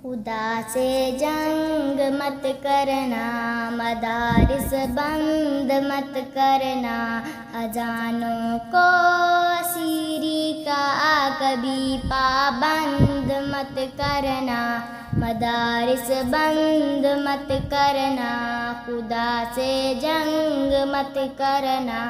خدا سے جنگ مت کرنا، مدارس بند مت کرنا، اذانوں کو اسیری کا کبھی پابند مت کرنا، مدارس بند مت کرنا، خدا سے جنگ مت کرنا۔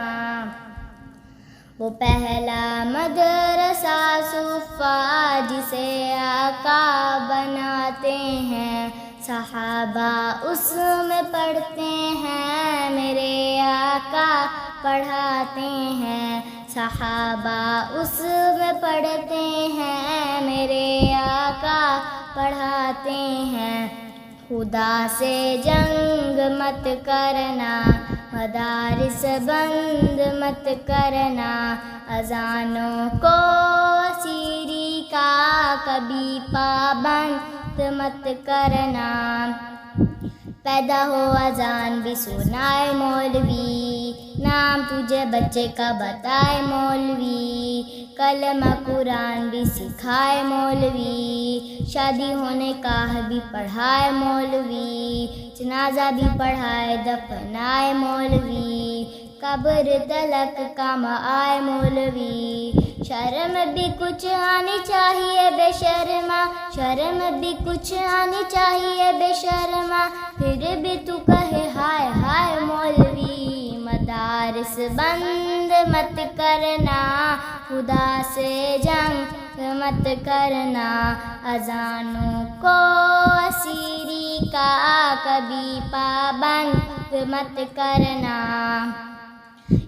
وہ پہلا مدرسہ صفا جسے آقا بناتے ہیں، صحابہ اس میں پڑھتے ہیں، میرے آقا پڑھاتے ہیں، صحابہ اس میں پڑھتے ہیں، میرے آقا پڑھاتے ہیں۔ خدا سے جنگ مت کرنا، مدارس بند مت کرنا، اذانوں کو اسیری کا کبھی پابند مت کرنا۔ پیدا ہو اذان بھی سنائے مولوی، نام تجھے بچے کا بتائے مولوی، کلمہ قرآن بھی سکھائے مولوی، شادی ہونے کا بھی پڑھائے مولوی، جنازہ بھی پڑھائے دفنائے مولوی، قبر تلک کام آئے مولوی۔ شرم بھی کچھ آنی چاہیے بے شرما، شرم بھی کچھ آنی چاہیے بے شرما، پھر بھی تو کہے ہائے ہائے مولوی۔ مدارس بند مت کرنا، خدا سے جنگ مت کرنا، اذانوں کو اسیری کا کبھی پابند مت کرنا۔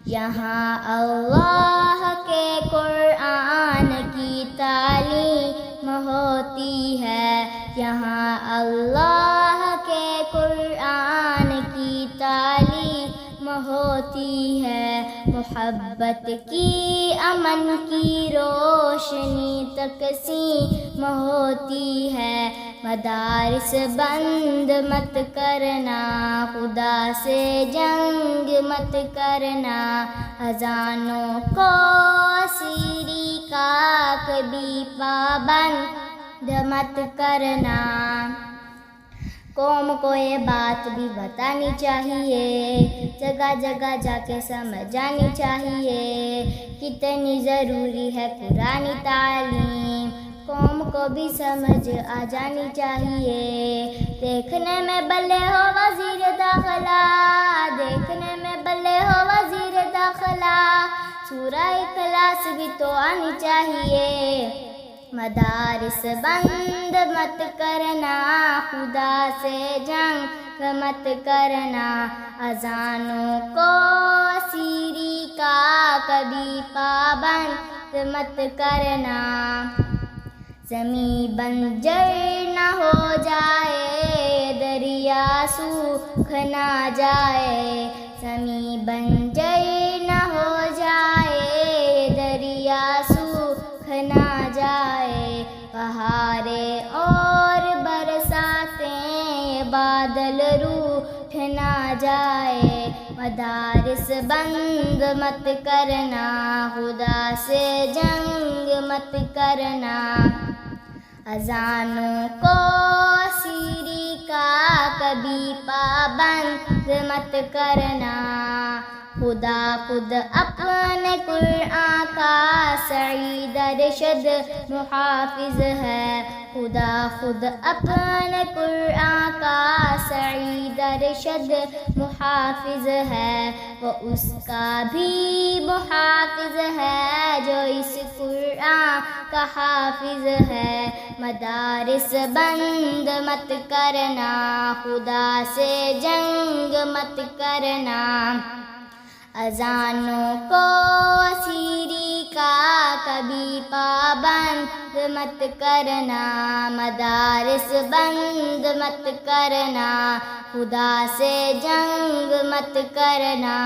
یہاں اللہ کے قرآن کی تعلیم ہوتی ہے، یہاں اللہ کے قرآن کی تعلیم ہوتی ہے، محبت کی امن کی روشنی تقسیم ہوتی ہے۔ مدارس بند مت کرنا، خدا سے جنگ مت کرنا، اذانوں کو اسیری کا کبھی پابند مت کرنا۔ قوم کو یہ بات بھی بتانی چاہیے، جگہ جگہ جا کے سمجھانی چاہیے، کتنی ضروری ہے قرآن تعلیم، قوم کو بھی سمجھ آ جانی چاہیے۔ دیکھنے میں بھلے ہو وزیر داخلہ، دیکھنے میں بھلے ہو وزیر داخلہ، سورہ اخلاص بھی تو آنی چاہیے۔ مدارس بند مت کرنا، خدا سے جنگ مت کرنا، اذانوں کو اسیری کا کبھی پابند مت کرنا۔ زمیں بنجر نہ ہو جائے، دریا سوکھ نہ جائے، زمیں بنجر نہ ہو جائے، دریا سوکھ نہ جائے، بہاریں اور برساتیں بادل روٹھ نہ جائے، مدارس بند مت کرنا، خدا سے جنگ مت کرنا، اذانوں کو اسیری کا کبھی پابند مت کرنا۔ خدا خود اپنے قرآن کا سعید ارشد محافظ ہے، خدا خود اپنے قرآن کا سعید ارشد محافظ ہے، وہ اس کا بھی محافظ ہے جو اس قرآن کا حافظ ہے۔ مدارس بند مت کرنا، خدا سے جنگ مت کرنا، اذانوں کو اسیری کا کبھی پابند مت کرنا، مدارس بند مت کرنا، خدا سے جنگ مت کرنا۔